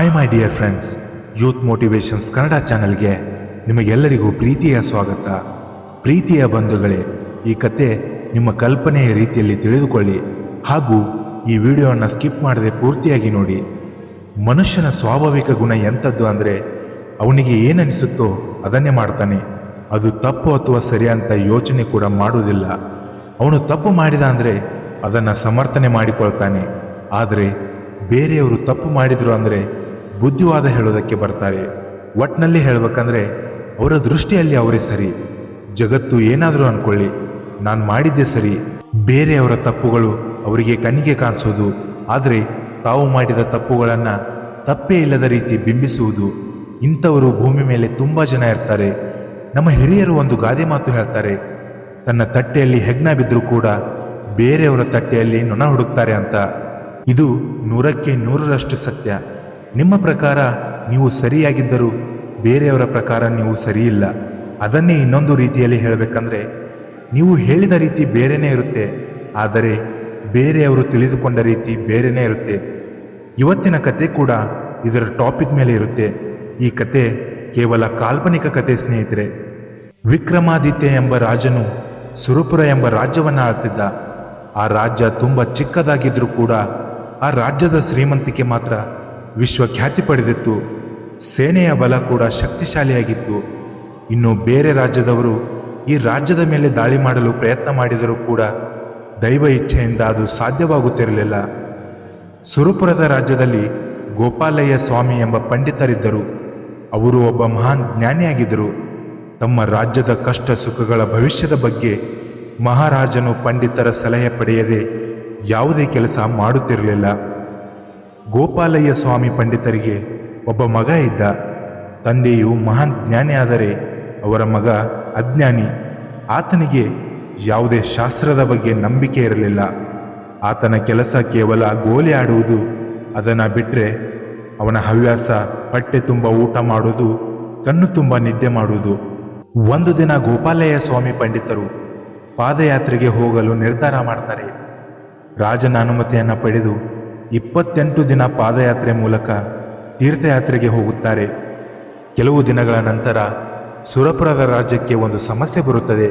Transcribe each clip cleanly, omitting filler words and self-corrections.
Hi my dear friends, youth motivations Kannada ಚಾನೆಲ್ಗೆ ನಿಮಗೆಲ್ಲರಿಗೂ ಪ್ರೀತಿಯ ಸ್ವಾಗತ. ಪ್ರೀತಿಯ ಬಂಧುಗಳೇ, ಈ ಕತೆ ನಿಮ್ಮ ಕಲ್ಪನೆಯ ರೀತಿಯಲ್ಲಿ ತಿಳಿದುಕೊಳ್ಳಿ ಹಾಗೂ ಈ ವಿಡಿಯೋವನ್ನು ಸ್ಕಿಪ್ ಮಾಡದೆ ಪೂರ್ತಿಯಾಗಿ ನೋಡಿ. ಮನುಷ್ಯನ ಸ್ವಾಭಾವಿಕ ಗುಣ ಎಂಥದ್ದು ಅಂದರೆ ಅವನಿಗೆ ಏನನಿಸುತ್ತೋ ಅದನ್ನೇ ಮಾಡ್ತಾನೆ. ಅದು ತಪ್ಪು ಅಥವಾ ಸರಿ ಅಂತ ಯೋಚನೆ ಕೂಡ ಮಾಡುವುದಿಲ್ಲ. ಅವನು ತಪ್ಪು ಮಾಡಿದ ಅಂದರೆ ಅದನ್ನು ಸಮರ್ಥನೆ ಮಾಡಿಕೊಳ್ತಾನೆ. ಆದರೆ ಬೇರೆಯವರು ತಪ್ಪು ಮಾಡಿದರು ಅಂದರೆ ಬುದ್ಧಿವಾದ ಹೇಳೋದಕ್ಕೆ ಬರ್ತಾರೆ. ಒಟ್ಟಿನಲ್ಲಿ ಹೇಳಬೇಕಂದ್ರೆ ಅವರ ದೃಷ್ಟಿಯಲ್ಲಿ ಅವರೇ ಸರಿ. ಜಗತ್ತು ಏನಾದರೂ ಅಂದ್ಕೊಳ್ಳಿ, ನಾನು ಮಾಡಿದ್ದೆ ಸರಿ. ಬೇರೆಯವರ ತಪ್ಪುಗಳು ಅವರಿಗೆ ಕಣ್ಣಿಗೆ ಕಾಣಿಸೋದು, ಆದರೆ ತಾವು ಮಾಡಿದ ತಪ್ಪುಗಳನ್ನು ತಪ್ಪೇ ಇಲ್ಲದ ರೀತಿ ಬಿಂಬಿಸುವುದು. ಇಂಥವರು ಭೂಮಿ ಮೇಲೆ ತುಂಬ ಜನ ಇರ್ತಾರೆ. ನಮ್ಮ ಹಿರಿಯರು ಒಂದು ಗಾದೆ ಮಾತು ಹೇಳ್ತಾರೆ, ತನ್ನ ತಟ್ಟೆಯಲ್ಲಿ ಹೆಗ್ಣ ಬಿದ್ದರೂ ಕೂಡ ಬೇರೆಯವರ ತಟ್ಟೆಯಲ್ಲಿ ನೊಣ ಹುಡುಕ್ತಾರೆ ಅಂತ. ಇದು 100ಕ್ಕೆ 100ರಷ್ಟು ಸತ್ಯ. ನಿಮ್ಮ ಪ್ರಕಾರ ನೀವು ಸರಿಯಾಗಿದ್ದರೂ ಬೇರೆಯವರ ಪ್ರಕಾರ ನೀವು ಸರಿಯಿಲ್ಲ. ಅದನ್ನೇ ಇನ್ನೊಂದು ರೀತಿಯಲ್ಲಿ ಹೇಳಬೇಕಂದ್ರೆ, ನೀವು ಹೇಳಿದ ರೀತಿ ಬೇರೆಯೇ ಇರುತ್ತೆ, ಆದರೆ ಬೇರೆಯವರು ತಿಳಿದುಕೊಂಡ ರೀತಿ ಬೇರೆಯೇ ಇರುತ್ತೆ. ಇವತ್ತಿನ ಕತೆ ಕೂಡ ಇದರ ಟಾಪಿಕ್ ಮೇಲೆ ಇರುತ್ತೆ. ಈ ಕತೆ ಕೇವಲ ಕಾಲ್ಪನಿಕ ಕತೆ ಸ್ನೇಹಿತರೆ. ವಿಕ್ರಮಾದಿತ್ಯ ಎಂಬ ರಾಜನು ಸುರಪುರ ಎಂಬ ರಾಜ್ಯವನ್ನು ಆಳ್ತಿದ್ದ. ಆ ರಾಜ್ಯ ತುಂಬ ಚಿಕ್ಕದಾಗಿದ್ರೂ ಕೂಡ ಆ ರಾಜ್ಯದ ಶ್ರೀಮಂತಿಕೆ ಮಾತ್ರ ವಿಶ್ವಖ್ಯಾತಿ ಪಡೆದಿತ್ತು. ಸೇನೆಯ ಬಲ ಕೂಡ ಶಕ್ತಿಶಾಲಿಯಾಗಿತ್ತು. ಇನ್ನು ಬೇರೆ ರಾಜ್ಯದವರು ಈ ರಾಜ್ಯದ ಮೇಲೆ ದಾಳಿ ಮಾಡಲು ಪ್ರಯತ್ನ ಮಾಡಿದರೂ ಕೂಡ ದೈವ ಇಚ್ಛೆಯಿಂದ ಅದು ಸಾಧ್ಯವಾಗುತ್ತಿರಲಿಲ್ಲ. ಸುರಪುರದ ರಾಜ್ಯದಲ್ಲಿ ಗೋಪಾಲಯ್ಯ ಸ್ವಾಮಿ ಎಂಬ ಪಂಡಿತರಿದ್ದರು. ಅವರು ಒಬ್ಬ ಮಹಾನ್ ಜ್ಞಾನಿಯಾಗಿದ್ದರು. ತಮ್ಮ ರಾಜ್ಯದ ಕಷ್ಟ ಸುಖಗಳ ಭವಿಷ್ಯದ ಬಗ್ಗೆ ಮಹಾರಾಜನು ಪಂಡಿತರ ಸಲಹೆ ಪಡೆಯದೆ ಯಾವುದೇ ಕೆಲಸ ಮಾಡುತ್ತಿರಲಿಲ್ಲ. ಗೋಪಾಲಯ್ಯ ಸ್ವಾಮಿ ಪಂಡಿತರಿಗೆ ಒಬ್ಬ ಮಗ ಇದ್ದ. ತಂದೆಯು ಮಹಾನ್ ಜ್ಞಾನಿಯಾದರೆ ಅವರ ಮಗ ಅಜ್ಞಾನಿ. ಆತನಿಗೆ ಯಾವುದೇ ಶಾಸ್ತ್ರದ ಬಗ್ಗೆ ನಂಬಿಕೆ ಇರಲಿಲ್ಲ. ಆತನ ಕೆಲಸ ಕೇವಲ ಗೋಲಿ ಆಡುವುದು. ಅದನ್ನು ಬಿಟ್ಟರೆ ಅವನ ಹವ್ಯಾಸ ಹೊಟ್ಟೆ ತುಂಬ ಊಟ ಮಾಡುವುದು, ಕಣ್ಣು ತುಂಬ ನಿದ್ದೆ ಮಾಡುವುದು. ಒಂದು ದಿನ ಗೋಪಾಲಯ್ಯ ಸ್ವಾಮಿ ಪಂಡಿತರು ಪಾದಯಾತ್ರೆಗೆ ಹೋಗಲು ನಿರ್ಧಾರ ಮಾಡ್ತಾರೆ. ರಾಜನ ಅನುಮತಿಯನ್ನು ಪಡೆದು 28 ದಿನ ಪಾದಯಾತ್ರೆ ಮೂಲಕ ತೀರ್ಥಯಾತ್ರೆಗೆ ಹೋಗುತ್ತಾರೆ. ಕೆಲವು ದಿನಗಳ ನಂತರ ಸುರಪುರದ ರಾಜ್ಯಕ್ಕೆ ಒಂದು ಸಮಸ್ಯೆ ಬರುತ್ತದೆ.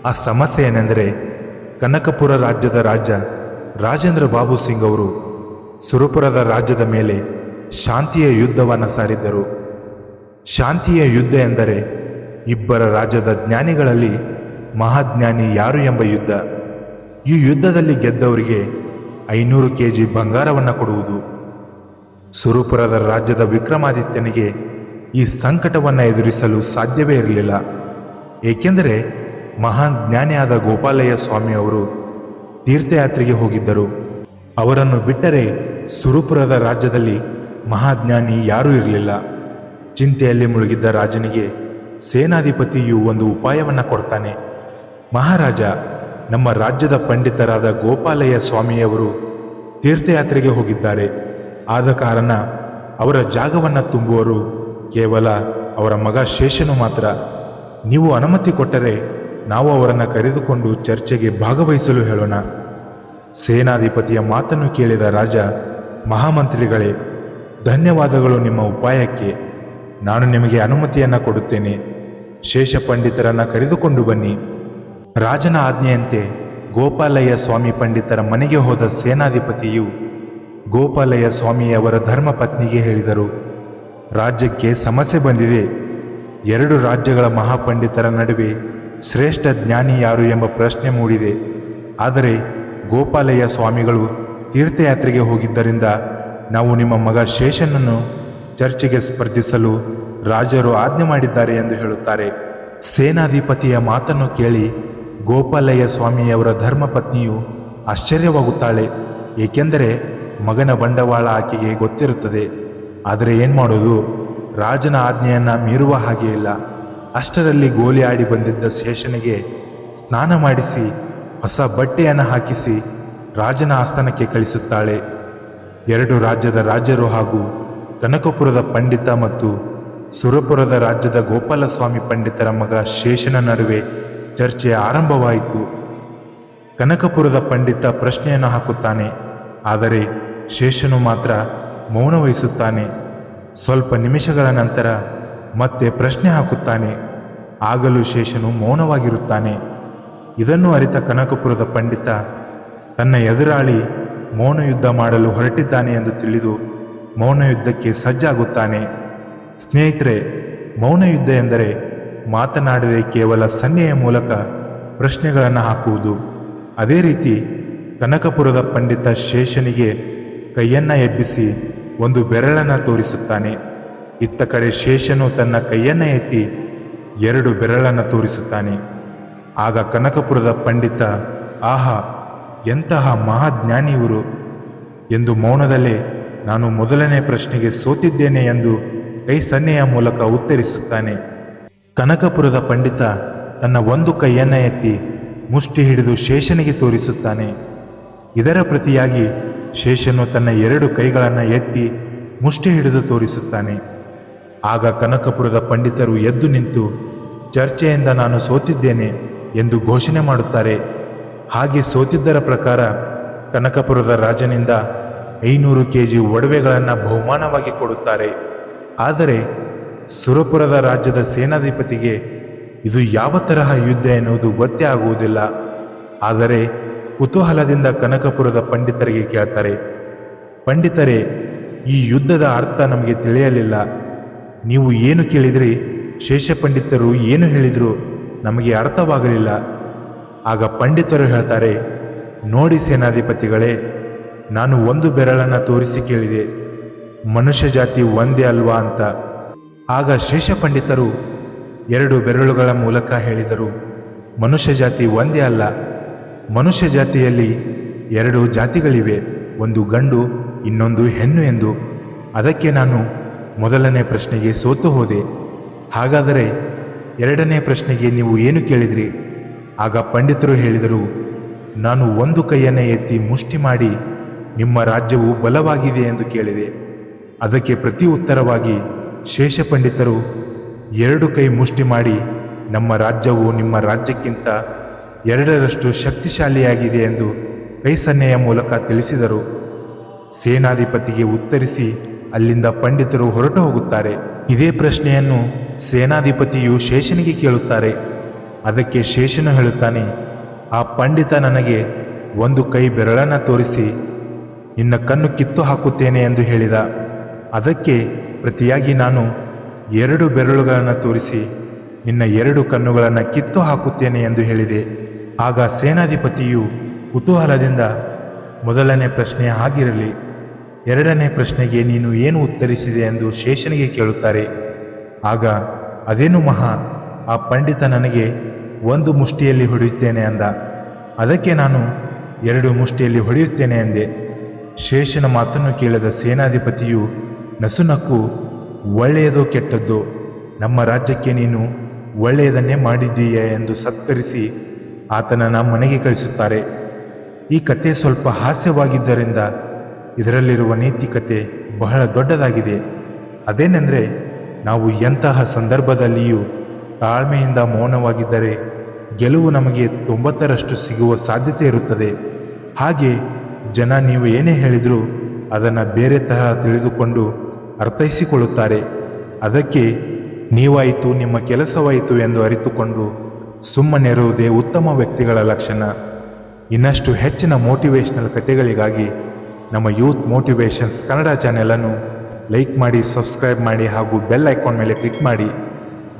ಆ ಸಮಸ್ಯೆ ಏನೆಂದರೆ, ಕನಕಪುರ ರಾಜ್ಯದ ರಾಜ ರಾಜೇಂದ್ರ ಬಾಬು ಸಿಂಗ್ ಅವರು ಸುರಪುರದ ರಾಜ್ಯದ ಮೇಲೆ ಶಾಂತಿಯ ಯುದ್ಧವನ್ನು ಸಾರಿದ್ದರು. ಶಾಂತಿಯ ಯುದ್ಧ ಎಂದರೆ ಇಬ್ಬರ ರಾಜ್ಯದ ಜ್ಞಾನಿಗಳಲ್ಲಿ ಮಹಾಜ್ಞಾನಿ ಯಾರು ಎಂಬ ಯುದ್ಧ. ಈ ಯುದ್ಧದಲ್ಲಿ ಗೆದ್ದವರಿಗೆ 500 kg ಬಂಗಾರವನ್ನು ಕೊಡುವುದು. ಸುರಪುರದ ರಾಜ್ಯದ ವಿಕ್ರಮಾದಿತ್ಯನಿಗೆ ಈ ಸಂಕಟವನ್ನು ಎದುರಿಸಲು ಸಾಧ್ಯವೇ ಇರಲಿಲ್ಲ. ಏಕೆಂದರೆ ಮಹಾನ್ ಜ್ಞಾನಿಯಾದ ಗೋಪಾಲಯ್ಯ ಸ್ವಾಮಿ ಅವರು ತೀರ್ಥಯಾತ್ರೆಗೆ ಹೋಗಿದ್ದರು. ಅವರನ್ನು ಬಿಟ್ಟರೆ ಸುರಪುರದ ರಾಜ್ಯದಲ್ಲಿ ಮಹಾಜ್ಞಾನಿ ಯಾರೂ ಇರಲಿಲ್ಲ. ಚಿಂತೆಯಲ್ಲಿ ಮುಳುಗಿದ್ದ ರಾಜನಿಗೆ ಸೇನಾಧಿಪತಿಯು ಒಂದು ಉಪಾಯವನ್ನು ಕೊಡ್ತಾನೆ. ಮಹಾರಾಜ, ನಮ್ಮ ರಾಜ್ಯದ ಪಂಡಿತರಾದ ಗೋಪಾಲಯ್ಯ ಸ್ವಾಮಿಯವರು ತೀರ್ಥಯಾತ್ರೆಗೆ ಹೋಗಿದ್ದಾರೆ. ಆದ ಕಾರಣ ಅವರ ಜಾಗವನ್ನು ತುಂಬುವರು ಕೇವಲ ಅವರ ಮಗ ಶೇಷನು ಮಾತ್ರ. ನೀವು ಅನುಮತಿ ಕೊಟ್ಟರೆ ನಾವು ಅವರನ್ನು ಕರೆದುಕೊಂಡು ಚರ್ಚೆಗೆ ಭಾಗವಹಿಸಲು ಹೇಳೋಣ. ಸೇನಾಧಿಪತಿಯ ಮಾತನ್ನು ಕೇಳಿದ ರಾಜ, ಮಹಾಮಂತ್ರಿಗಳೇ, ಧನ್ಯವಾದಗಳು ನಿಮ್ಮ ಉಪಾಯಕ್ಕೆ. ನಾನು ನಿಮಗೆ ಅನುಮತಿಯನ್ನು ಕೊಡುತ್ತೇನೆ. ಶೇಷ ಪಂಡಿತರನ್ನು ಕರೆದುಕೊಂಡು ಬನ್ನಿ. ರಾಜನ ಆಜ್ಞೆಯಂತೆ ಗೋಪಾಲಯ್ಯ ಸ್ವಾಮಿ ಪಂಡಿತರ ಮನೆಗೆ ಹೋದ ಸೇನಾಧಿಪತಿಯು ಗೋಪಾಲಯ್ಯ ಸ್ವಾಮಿಯವರ ಧರ್ಮಪತ್ನಿಗೆ ಹೇಳಿದರು, ರಾಜ್ಯಕ್ಕೆ ಸಮಸ್ಯೆ ಬಂದಿದೆ. 2 ರಾಜ್ಯಗಳ ಮಹಾಪಂಡಿತರ ನಡುವೆ ಶ್ರೇಷ್ಠ ಜ್ಞಾನಿ ಯಾರು ಎಂಬ ಪ್ರಶ್ನೆ ಮೂಡಿದೆ. ಆದರೆ ಗೋಪಾಲಯ್ಯ ಸ್ವಾಮಿಗಳು ತೀರ್ಥಯಾತ್ರೆಗೆ ಹೋಗಿದ್ದರಿಂದ ನಾವು ನಿಮ್ಮ ಮಗ ಶೇಷನನ್ನು ಚರ್ಚೆಗೆ ಸ್ಪರ್ಧಿಸಲು ರಾಜರು ಆಜ್ಞೆ ಮಾಡಿದ್ದಾರೆ ಎಂದು ಹೇಳುತ್ತಾರೆ. ಸೇನಾಧಿಪತಿಯ ಮಾತನ್ನು ಕೇಳಿ ಗೋಪಾಲಯ್ಯ ಸ್ವಾಮಿಯವರ ಧರ್ಮಪತ್ನಿಯು ಆಶ್ಚರ್ಯವಾಗುತ್ತಾಳೆ. ಏಕೆಂದರೆ ಮಗನ ಬಂಡವಾಳ ಆಕೆಗೆ ಗೊತ್ತಿರುತ್ತದೆ. ಆದರೆ ಏನು ಮಾಡೋದು, ರಾಜನ ಆಜ್ಞೆಯನ್ನು ಮೀರುವ ಹಾಗೆ ಇಲ್ಲ. ಅಷ್ಟರಲ್ಲಿ ಗೋಲಿ ಆಡಿ ಬಂದಿದ್ದ ಶೇಷನಿಗೆ ಸ್ನಾನ ಮಾಡಿಸಿ ಹೊಸ ಬಟ್ಟೆಯನ್ನು ಹಾಕಿಸಿ ರಾಜನ ಆಸ್ಥಾನಕ್ಕೆ ಕಳಿಸುತ್ತಾಳೆ. 2 ರಾಜ್ಯದ ರಾಜರು ಹಾಗೂ ಕನಕಪುರದ ಪಂಡಿತ ಮತ್ತು ಸುರಪುರದ ರಾಜ್ಯದ ಗೋಪಾಲಸ್ವಾಮಿ ಪಂಡಿತರ ಮಗ ಶೇಷನ ನಡುವೆ ಚರ್ಚೆ ಆರಂಭವಾಯಿತು. ಕನಕಪುರದ ಪಂಡಿತ ಪ್ರಶ್ನೆಯನ್ನು ಹಾಕುತ್ತಾನೆ, ಆದರೆ ಶೇಷನು ಮಾತ್ರ ಮೌನ ವಹಿಸುತ್ತಾನೆ. ಸ್ವಲ್ಪ ನಿಮಿಷಗಳ ನಂತರ ಮತ್ತೆ ಪ್ರಶ್ನೆ ಹಾಕುತ್ತಾನೆ. ಆಗಲೂ ಶೇಷನು ಮೌನವಾಗಿರುತ್ತಾನೆ. ಇದನ್ನು ಅರಿತ ಕನಕಪುರದ ಪಂಡಿತ ತನ್ನ ಎದುರಾಳಿ ಮೌನ ಯುದ್ಧ ಮಾಡಲು ಹೊರಟಿದ್ದಾನೆ ಎಂದು ತಿಳಿದು ಮೌನ ಯುದ್ಧಕ್ಕೆ ಸಜ್ಜಾಗುತ್ತಾನೆ. ಸ್ನೇಹಿತರೆ, ಮೌನ ಯುದ್ಧ ಎಂದರೆ ಮಾತನಾಡದೆ ಕೇವಲ ಸನ್ನೆಯ ಮೂಲಕ ಪ್ರಶ್ನೆಗಳನ್ನು ಹಾಕುವುದು. ಅದೇ ರೀತಿ ಕನಕಪುರದ ಪಂಡಿತ ಶೇಷನಿಗೆ ಕೈಯನ್ನು ಎಬ್ಬಿಸಿ ಒಂದು ಬೆರಳನ್ನು ತೋರಿಸುತ್ತಾನೆ. ಇತ್ತ ಕಡೆ ಶೇಷನು ತನ್ನ ಕೈಯನ್ನು ಎತ್ತಿ 2 ಬೆರಳನ್ನು ತೋರಿಸುತ್ತಾನೆ. ಆಗ ಕನಕಪುರದ ಪಂಡಿತ, ಆಹಾ, ಎಂತಹ ಮಹಾಜ್ಞಾನಿ ಇವರು ಎಂದು ಮೌನದಲ್ಲೇ ನಾನು ಮೊದಲನೇ ಪ್ರಶ್ನೆಗೆ ಸೋತಿದ್ದೇನೆ ಎಂದು ಕೈ ಸನ್ನೆಯ ಮೂಲಕ ಉತ್ತರಿಸುತ್ತಾನೆ. ಕನಕಪುರದ ಪಂಡಿತ ತನ್ನ ಒಂದು ಕೈಯನ್ನು ಎತ್ತಿ ಮುಷ್ಟಿ ಹಿಡಿದು ಶೇಷನಿಗೆ ತೋರಿಸುತ್ತಾನೆ. ಇದರ ಪ್ರತಿಯಾಗಿ ಶೇಷನು ತನ್ನ 2 ಕೈಗಳನ್ನು ಎತ್ತಿ ಮುಷ್ಟಿ ಹಿಡಿದು ತೋರಿಸುತ್ತಾನೆ. ಆಗ ಕನಕಪುರದ ಪಂಡಿತರು ಎದ್ದು ನಿಂತು ಚರ್ಚೆಯಿಂದ ನಾನು ಸೋತಿದ್ದೇನೆ ಎಂದು ಘೋಷಣೆ ಮಾಡುತ್ತಾರೆ. ಹಾಗೆ ಸೋತಿದ್ದರ ಪ್ರಕಾರ ಕನಕಪುರದ ರಾಜನಿಂದ 500 kg ಒಡವೆಗಳನ್ನು ಬಹುಮಾನವಾಗಿ ಕೊಡುತ್ತಾರೆ. ಆದರೆ ಸುರಪುರದ ರಾಜ್ಯದ ಸೇನಾಧಿಪತಿಗೆ ಇದು ಯಾವ ತರಹ ಯುದ್ಧ ಎನ್ನುವುದು ಗೊತ್ತೇ ಆಗುವುದಿಲ್ಲ. ಆದರೆ ಕುತೂಹಲದಿಂದ ಕನಕಪುರದ ಪಂಡಿತರಿಗೆ ಕೇಳ್ತಾರೆ, ಪಂಡಿತರೇ, ಈ ಯುದ್ಧದ ಅರ್ಥ ನಮಗೆ ತಿಳಿಯಲಿಲ್ಲ. ನೀವು ಏನು ಕೇಳಿದ್ರಿ? ಶೇಷ ಪಂಡಿತರು ಏನು ಹೇಳಿದ್ರು ನಮಗೆ ಅರ್ಥವಾಗಲಿಲ್ಲ. ಆಗ ಪಂಡಿತರು ಹೇಳ್ತಾರೆ, ನೋಡಿ ಸೇನಾಧಿಪತಿಗಳೇ, ನಾನು ಒಂದು ಬೆರಳನ್ನು ತೋರಿಸಿ ಕೇಳಿದೆ, ಮನುಷ್ಯ ಜಾತಿ ಒಂದೇ ಅಲ್ವಾ ಅಂತ. ಆಗ ಶೇಷ ಪಂಡಿತರು 2 ಬೆರಳುಗಳ ಮೂಲಕ ಹೇಳಿದರು, ಮನುಷ್ಯ ಜಾತಿ ಒಂದೇ ಅಲ್ಲ, ಮನುಷ್ಯ ಜಾತಿಯಲ್ಲಿ 2 ಜಾತಿಗಳಿವೆ, ಒಂದು ಗಂಡು ಇನ್ನೊಂದು ಹೆಣ್ಣು ಎಂದು. ಅದಕ್ಕೆ ನಾನು ಮೊದಲನೇ ಪ್ರಶ್ನೆಗೆ ಸೋತು ಹೋದೆ. ಹಾಗಾದರೆ 2ನೇ ಪ್ರಶ್ನೆಗೆ ನೀವು ಏನು ಕೇಳಿದ್ರಿ? ಆಗ ಪಂಡಿತರು ಹೇಳಿದರು, ನಾನು ಒಂದು ಕೈಯನ್ನು ಎತ್ತಿ ಮುಷ್ಟಿ ಮಾಡಿ ನಿಮ್ಮ ರಾಜ್ಯವು ಬಲವಾಗಿದೆ ಎಂದು ಕೇಳಿದೆ. ಅದಕ್ಕೆ ಪ್ರತಿ ಉತ್ತರವಾಗಿ ಶೇಷ ಪಂಡಿತರು 2 ಕೈ ಮುಷ್ಟಿ ಮಾಡಿ ನಮ್ಮ ರಾಜ್ಯವು ನಿಮ್ಮ ರಾಜ್ಯಕ್ಕಿಂತ 2ರಷ್ಟು ಶಕ್ತಿಶಾಲಿಯಾಗಿದೆ ಎಂದು ಕೈ ಸನ್ನೆಯ ಮೂಲಕ ತಿಳಿಸಿದರು. ಸೇನಾಧಿಪತಿಗೆ ಉತ್ತರಿಸಿ ಅಲ್ಲಿಂದ ಪಂಡಿತರು ಹೊರಟು ಹೋಗುತ್ತಾರೆ. ಇದೇ ಪ್ರಶ್ನೆಯನ್ನು ಸೇನಾಧಿಪತಿಯು ಶೇಷನಿಗೆ ಕೇಳುತ್ತಾರೆ. ಅದಕ್ಕೆ ಶೇಷನು ಹೇಳುತ್ತಾನೆ, ಆ ಪಂಡಿತ ನನಗೆ ಒಂದು ಕೈ ಬೆರಳನ್ನು ತೋರಿಸಿ ನಿನ್ನ ಕಣ್ಣು ಕಿತ್ತು ಹಾಕುತ್ತೇನೆ ಎಂದು ಹೇಳಿದ. ಅದಕ್ಕೆ ಪ್ರತಿಯಾಗಿ ನಾನು 2 ಬೆರಳುಗಳನ್ನು ತೋರಿಸಿ ನಿನ್ನ 2 ಕಣ್ಣುಗಳನ್ನು ಕಿತ್ತು ಹಾಕುತ್ತೇನೆ ಎಂದು ಹೇಳಿದೆ. ಆಗ ಸೇನಾಧಿಪತಿಯು ಕುತೂಹಲದಿಂದ, ಮೊದಲನೇ ಪ್ರಶ್ನೆ ಆಗಿರಲಿ, 2ನೇ ಪ್ರಶ್ನೆಗೆ ನೀನು ಏನು ಉತ್ತರಿಸಿದೆ ಎಂದು ಶೇಷನಿಗೆ ಕೇಳುತ್ತಾರೆ. ಆಗ ಅದೇನು ಮಹಾ, ಆ ಪಂಡಿತ ನನಗೆ ಒಂದು ಮುಷ್ಟಿಯಲ್ಲಿ ಹೊಡೆಯುತ್ತೇನೆ ಅಂದ. ಅದಕ್ಕೆ ನಾನು 2 ಮುಷ್ಟಿಯಲ್ಲಿ ಹೊಡೆಯುತ್ತೇನೆ ಎಂದೆ. ಶೇಷನ ಮಾತನ್ನು ಕೇಳಿದ ಸೇನಾಧಿಪತಿಯು ನಸುನಕ್ಕು, ಒಳ್ಳೆಯದೋ ಕೆಟ್ಟದ್ದೋ, ನಮ್ಮ ರಾಜ್ಯಕ್ಕೆ ನೀನು ಒಳ್ಳೆಯದನ್ನೇ ಮಾಡಿದ್ದೀಯ ಎಂದು ಸತ್ಕರಿಸಿ ಆತನನ್ನು ಮನೆಗೆ ಕಳಿಸುತ್ತಾರೆ. ಈ ಕತೆ ಸ್ವಲ್ಪ ಹಾಸ್ಯವಾಗಿದ್ದರಿಂದ ಇದರಲ್ಲಿರುವ ನೀತಿಕತೆ ಬಹಳ ದೊಡ್ಡದಾಗಿದೆ. ಅದೇನೆಂದರೆ, ನಾವು ಎಂತಹ ಸಂದರ್ಭದಲ್ಲಿಯೂ ತಾಳ್ಮೆಯಿಂದ ಮೌನವಾಗಿದ್ದರೆ ಗೆಲುವು ನಮಗೆ 90ರಷ್ಟು ಸಿಗುವ ಸಾಧ್ಯತೆ ಇರುತ್ತದೆ. ಹಾಗೆ ಜನ ನೀವು ಏನೇ ಹೇಳಿದರೂ ಅದನ್ನು ಬೇರೆ ತರಹ ತಿಳಿದುಕೊಂಡು ಅರ್ಥೈಸಿಕೊಳ್ಳುತ್ತಾರೆ. ಅದಕ್ಕೆ ನೀವಾಯಿತು, ನಿಮ್ಮ ಕೆಲಸವಾಯಿತು ಎಂದು ಅರಿತುಕೊಂಡು ಸುಮ್ಮನಿರುವುದೇ ಉತ್ತಮ ವ್ಯಕ್ತಿಗಳ ಲಕ್ಷಣ. ಇನ್ನಷ್ಟು ಹೆಚ್ಚಿನ ಮೋಟಿವೇಶ್ನಲ್ ಕಥೆಗಳಿಗಾಗಿ ನಮ್ಮ ಯೂತ್ ಮೋಟಿವೇಶನ್ಸ್ ಕನ್ನಡ ಚಾನೆಲನ್ನು ಲೈಕ್ ಮಾಡಿ, ಸಬ್ಸ್ಕ್ರೈಬ್ ಮಾಡಿ ಹಾಗೂ ಬೆಲ್ ಐಕಾನ್ ಮೇಲೆ ಕ್ಲಿಕ್ ಮಾಡಿ.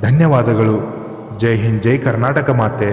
ಧನ್ಯವಾದಗಳು. ಜೈ ಹಿಂದ್, ಜೈ ಕರ್ನಾಟಕ ಮಾತೆ.